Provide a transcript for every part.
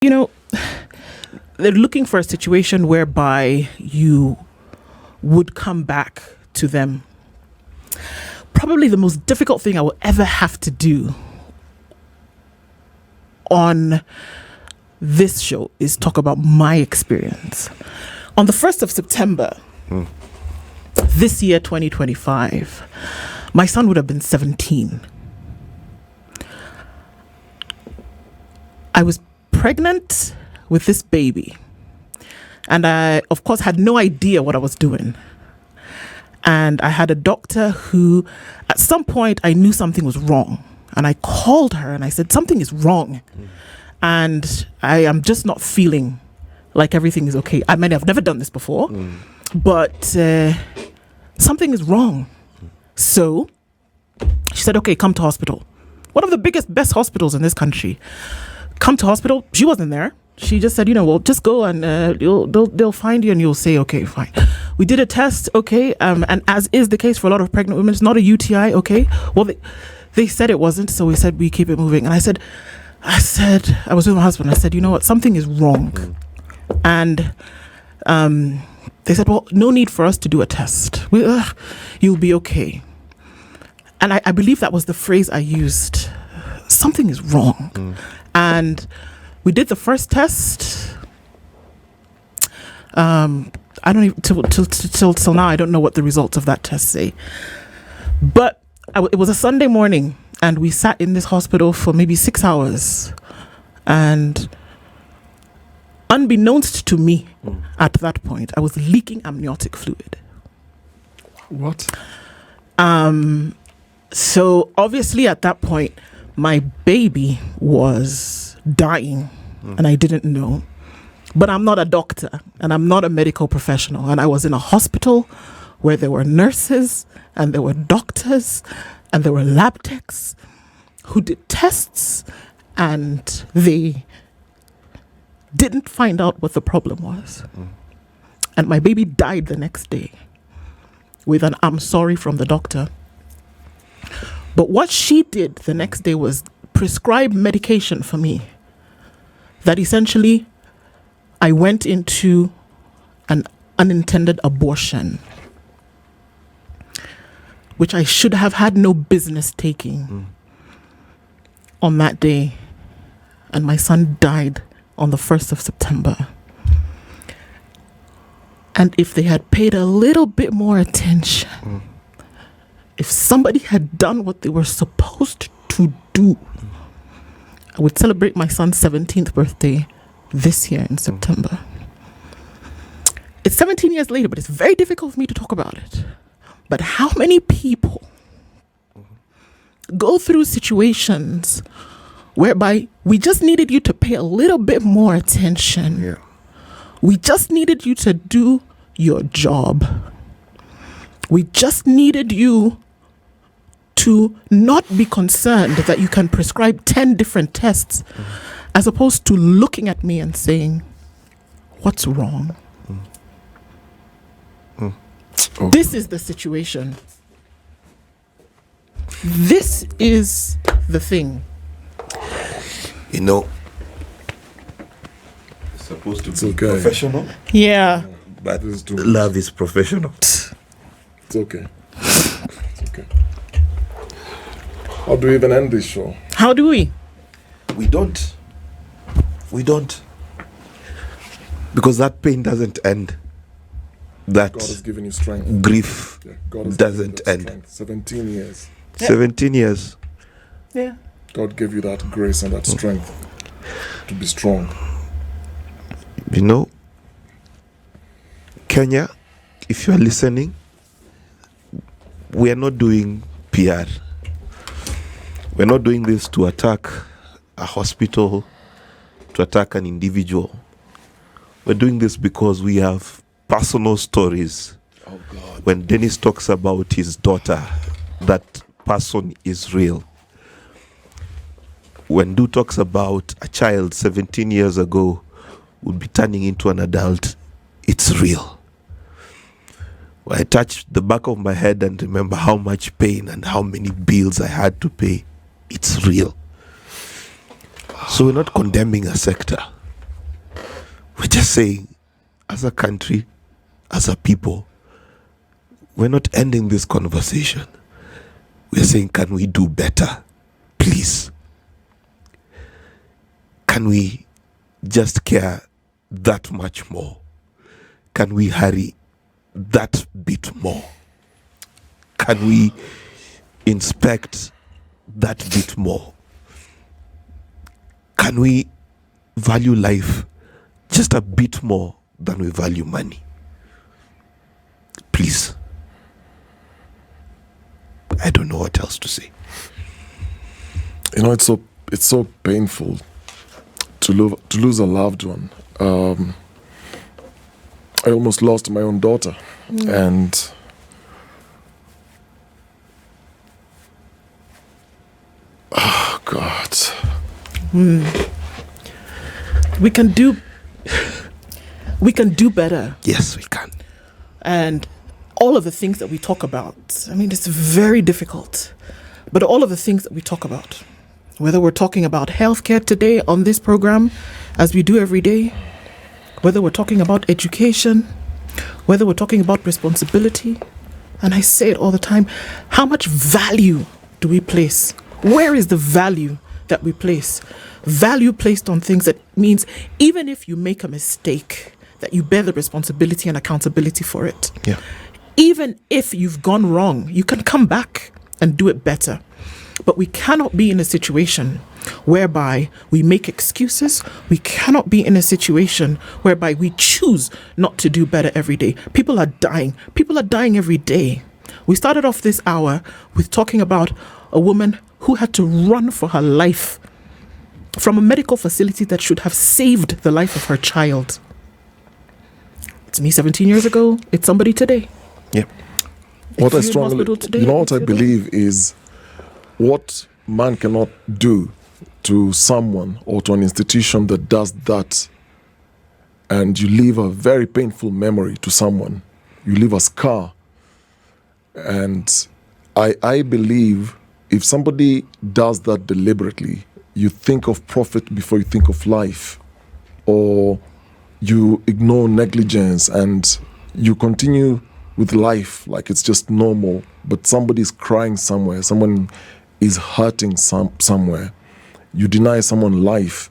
You know, they're looking for a situation whereby you would come back to them. Probably the most difficult thing I will ever have to do on this show is talk about my experience. On the 1st of September, this year, 2025, my son would have been 17. I was pregnant with this baby, and I, of course, had no idea what I was doing. And I had a doctor who, at some point, I knew something was wrong. And I called her and I said, something is wrong. And I am just not feeling like everything is okay. I mean, I've never done this before, but something is wrong. So she said, okay, come to hospital. One of the best hospitals in this country. Come to hospital. She wasn't there. She just said, well, just go and they'll find you and you'll say, okay, fine. We did a test, okay, and as is the case for a lot of pregnant women, it's not a UTI, okay. Well, they said it wasn't, so we said we keep it moving. And I said, I was with my husband. I said, you know what, something is wrong. And they said, well, no need for us to do a test. You'll be okay. And I believe that was the phrase I used. Something is wrong. And we did the first test. I don't even till now. I don't know what the results of that test say. But it was a Sunday morning, and we sat in this hospital for maybe 6 hours. And unbeknownst to me, at that point, I was leaking amniotic fluid. What? So obviously, at that point, my baby was dying, and I didn't know. But I'm not a doctor, and I'm not a medical professional. And I was in a hospital where there were nurses, and there were doctors, and there were lab techs who did tests, and they didn't find out what the problem was. And my baby died the next day with an "I'm sorry" from the doctor. But what she did the next day was prescribe medication for me that essentially I went into an unintended abortion, which I should have had no business taking on that day. And my son died on the 1st of September. And if they had paid a little bit more attention, if somebody had done what they were supposed to do, I would celebrate my son's 17th birthday this year in September. It's 17 years later, but it's very difficult for me to talk about it. But how many people go through situations whereby we just needed you to pay a little bit more attention? Yeah. We just needed you to do your job. We just needed you to not be concerned that you can prescribe 10 different tests, as opposed to looking at me and saying, what's wrong? This is the situation. This is the thing. It's supposed to be professional. Yeah. But love is professional. It's okay. It's okay. How do we even end this show? How do we? We don't. Because that pain doesn't end. That God has given you strength. Grief God has doesn't given you that end. strength. 17 years. 17 years. Yeah. God gave you that grace and that strength to be strong. Kenya, if you are listening, we are not doing PR. We're not doing this to attack a hospital, to attack an individual. We're doing this because we have personal stories. Oh God. When Dennis talks about his daughter, that person is real. When Ndu talks about a child 17 years ago would be turning into an adult, it's real. When I touch the back of my head and remember how much pain and how many bills I had to pay, it's real. So we're not condemning a sector. We're just saying, as a country, as a people, we're not ending this conversation. We're saying, can we do better? Please. Can we just care that much more? Can we hurry that bit more? Can we inspect that bit more? Can we value life just a bit more than we value money? Please. I don't know what else to say. You know, it's so painful to lose a loved one. I almost lost my own daughter, and oh God. We can do better. Yes, we can. And all of the things that we talk about, I mean, it's very difficult. But all of the things that we talk about, whether we're talking about healthcare today on this program, as we do every day, whether we're talking about education, whether we're talking about responsibility, and I say it all the time, how much value do we place? Where is the value that we place? Value placed on things that means even if you make a mistake, that you bear the responsibility and accountability for it. Yeah. Even if you've gone wrong, you can come back and do it better. But we cannot be in a situation whereby we make excuses. We cannot be in a situation whereby we choose not to do better every day. People are dying. People are dying every day. We started off this hour with talking about a woman who had to run for her life from a medical facility that should have saved the life of her child. It's me 17 years ago. It's somebody today. Yeah. What I strongly, you know what I believe is what man cannot do to someone or to an institution that does that, and you leave a very painful memory to someone. You leave a scar. And I believe if somebody does that deliberately, you think of profit before you think of life, or you ignore negligence and you continue with life like it's just normal, but somebody's crying somewhere, someone is hurting somewhere. You deny someone life.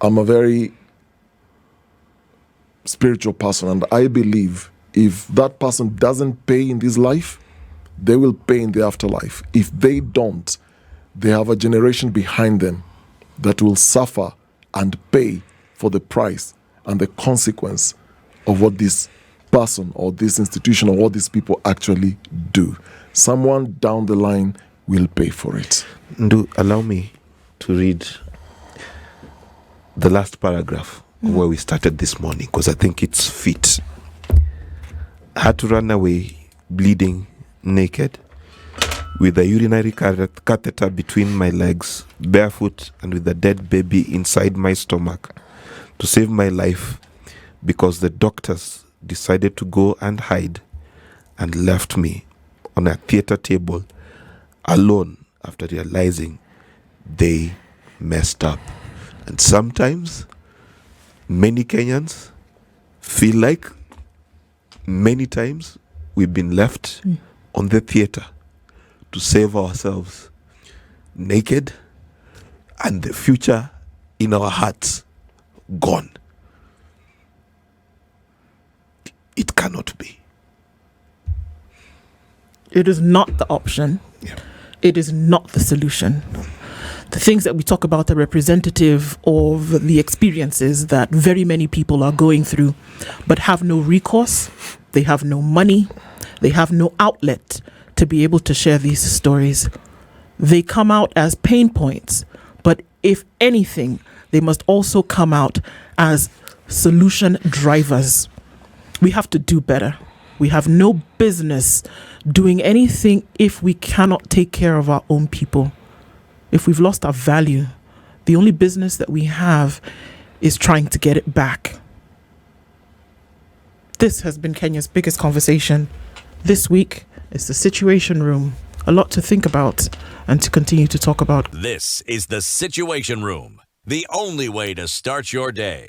I'm a very spiritual person, and I believe if that person doesn't pay in this life, they will pay in the afterlife. If they don't, they have a generation behind them that will suffer and pay for the price and the consequence of what this person or this institution or what these people actually do. Someone down the line will pay for it. Ndu, allow me to read the last paragraph where we started this morning, because I think it's fit. I had to run away, bleeding, naked, with a urinary catheter between my legs, barefoot, and with a dead baby inside my stomach, to save my life, because the doctors decided to go and hide and left me on a theater table alone after realizing they messed up. And sometimes many Kenyans feel like many times we've been left on the theater to save ourselves, naked, and the future in our hearts gone. It cannot be. It is not the option. Yeah. It is not the solution. The things that we talk about are representative of the experiences that very many people are going through, but have no recourse, they have no money, they have no outlet to be able to share these stories. They come out as pain points, but if anything, they must also come out as solution drivers. We have to do better. We have no business doing anything if we cannot take care of our own people. If we've lost our value, the only business that we have is trying to get it back. This has been Kenya's biggest conversation. This week is the Situation Room. A lot to think about and to continue to talk about. This is the Situation Room, the only way to start your day.